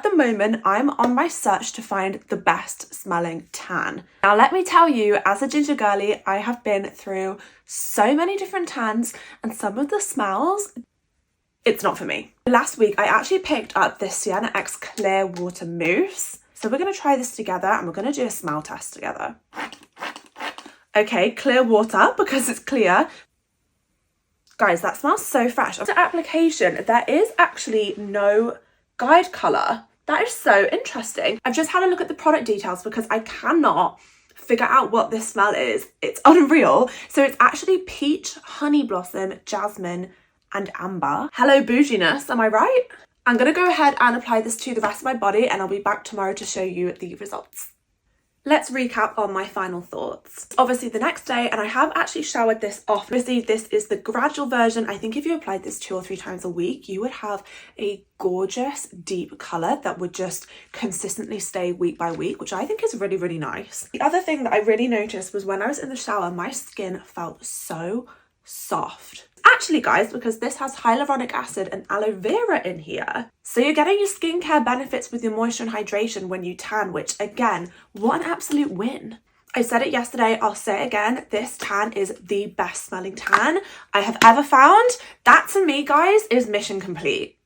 at the moment, I'm on my search to find the best smelling tan. Now, let me tell you, as a ginger girly, I have been through so many different tans, and some of the smells, it's not for me. Last week, I actually picked up this Sienna X Clear Water Mousse. So we're going to try this together and we're going to do a smell test together. Okay, clear water because it's clear. Guys, that smells so fresh. After application, there is actually no guide colour. That is so interesting. I've just had a look at the product details because I cannot figure out what this smell is. It's unreal. So it's actually peach, honey blossom, jasmine, and amber. Hello bouginess, am I right? I'm gonna go ahead and apply this to the rest of my body and I'll be back tomorrow to show you the results. Let's recap on my final thoughts. Obviously the next day, and I have actually showered this off. Obviously this is the gradual version. I think if you applied this 2 or 3 times a week, you would have a gorgeous deep colour that would just consistently stay week by week, which I think is really, really nice. The other thing that I really noticed was when I was in the shower, my skin felt so soft. Actually guys, because this has hyaluronic acid and aloe vera in here. So you're getting your skincare benefits with your moisture and hydration when you tan, which again, what an absolute win. I said it yesterday, I'll say it again, this tan is the best smelling tan I have ever found. That to me guys is mission complete.